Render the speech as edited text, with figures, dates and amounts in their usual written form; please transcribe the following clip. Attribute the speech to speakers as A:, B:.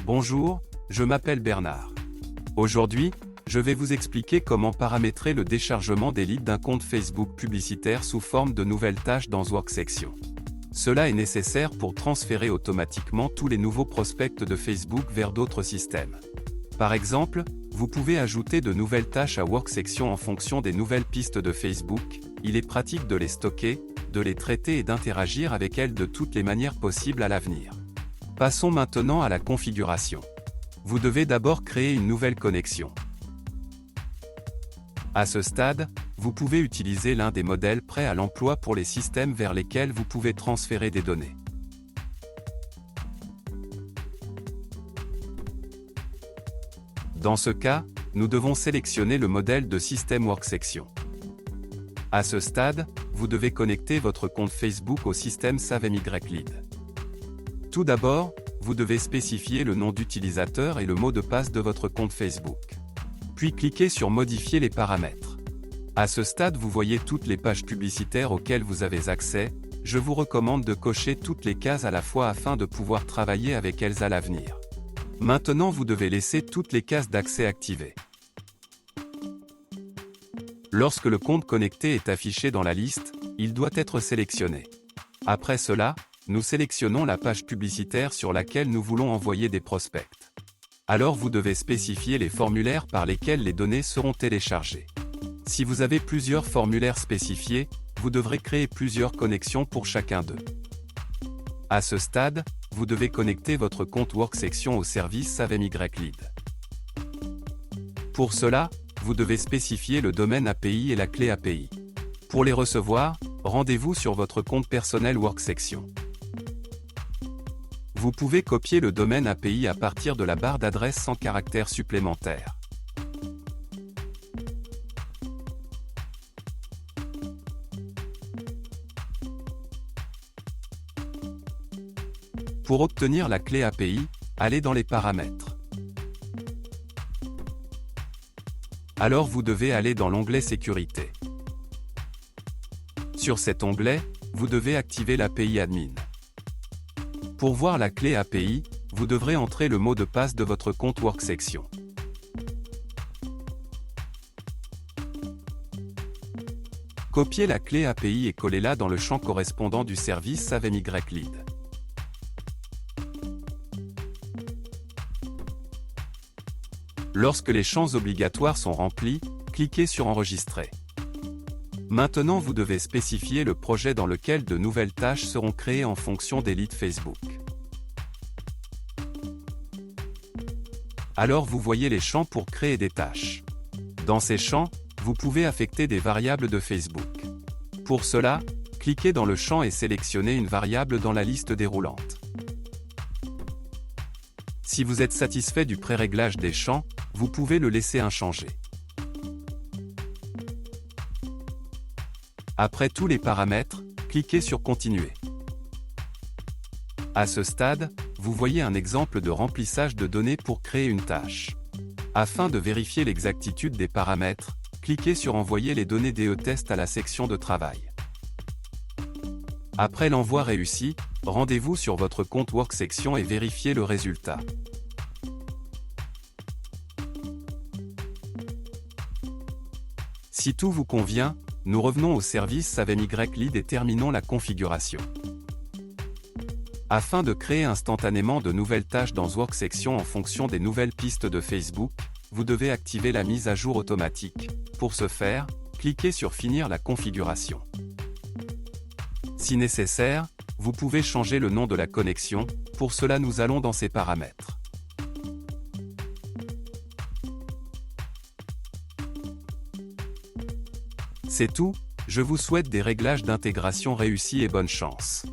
A: Bonjour, je m'appelle Bernard. Aujourd'hui, je vais vous expliquer comment paramétrer le déchargement des leads d'un compte Facebook publicitaire sous forme de nouvelles tâches dans Worksection. Cela est nécessaire pour transférer automatiquement tous les nouveaux prospects de Facebook vers d'autres systèmes. Par exemple, vous pouvez ajouter de nouvelles tâches à Worksection en fonction des nouvelles pistes de Facebook. Il est pratique de les stocker, de les traiter et d'interagir avec elles de toutes les manières possibles à l'avenir. Passons maintenant à la configuration. Vous devez d'abord créer une nouvelle connexion. À ce stade, vous pouvez utiliser l'un des modèles prêts à l'emploi pour les systèmes vers lesquels vous pouvez transférer des données. Dans ce cas, nous devons sélectionner le modèle de système Worksection. À ce stade, vous devez connecter votre compte Facebook au système SaveMyLead. Tout d'abord, vous devez spécifier le nom d'utilisateur et le mot de passe de votre compte Facebook. Puis cliquez sur Modifier les paramètres. À ce stade, vous voyez toutes les pages publicitaires auxquelles vous avez accès. Je vous recommande de cocher toutes les cases à la fois afin de pouvoir travailler avec elles à l'avenir. Maintenant, vous devez laisser toutes les cases d'accès activées. Lorsque le compte connecté est affiché dans la liste, il doit être sélectionné. Après cela, nous sélectionnons la page publicitaire sur laquelle nous voulons envoyer des prospects. Alors vous devez spécifier les formulaires par lesquels les données seront téléchargées. Si vous avez plusieurs formulaires spécifiés, vous devrez créer plusieurs connexions pour chacun d'eux. À ce stade, vous devez connecter votre compte Worksection au service SaveMyLead. Pour cela, vous devez spécifier le domaine API et la clé API. Pour les recevoir, rendez-vous sur votre compte personnel Worksection. Vous pouvez copier le domaine API à partir de la barre d'adresse sans caractères supplémentaires. Pour obtenir la clé API, allez dans les paramètres. Alors vous devez aller dans l'onglet Sécurité. Sur cet onglet, vous devez activer l'API Admin. Pour voir la clé API, vous devrez entrer le mot de passe de votre compte Worksection. Copiez la clé API et collez-la dans le champ correspondant du service SaveMyLead. Lorsque les champs obligatoires sont remplis, cliquez sur Enregistrer. Maintenant vous devez spécifier le projet dans lequel de nouvelles tâches seront créées en fonction des leads Facebook. Alors vous voyez les champs pour créer des tâches. Dans ces champs, vous pouvez affecter des variables de Facebook. Pour cela, cliquez dans le champ et sélectionnez une variable dans la liste déroulante. Si vous êtes satisfait du pré-réglage des champs, vous pouvez le laisser inchangé. Après tous les paramètres, cliquez sur Continuer. À ce stade, vous voyez un exemple de remplissage de données pour créer une tâche. Afin de vérifier l'exactitude des paramètres, cliquez sur Envoyer les données DE-Test à la section de travail. Après l'envoi réussi, rendez-vous sur votre compte Worksection et vérifiez le résultat. Si tout vous convient, nous revenons au service SaveMyLead et terminons la configuration. Afin de créer instantanément de nouvelles tâches dans Worksection en fonction des nouvelles pistes de Facebook, vous devez activer la mise à jour automatique. Pour ce faire, cliquez sur Finir la configuration. Si nécessaire, vous pouvez changer le nom de la connexion. Pour cela, nous allons dans ces paramètres. C'est tout, je vous souhaite des réglages d'intégration réussis et bonne chance.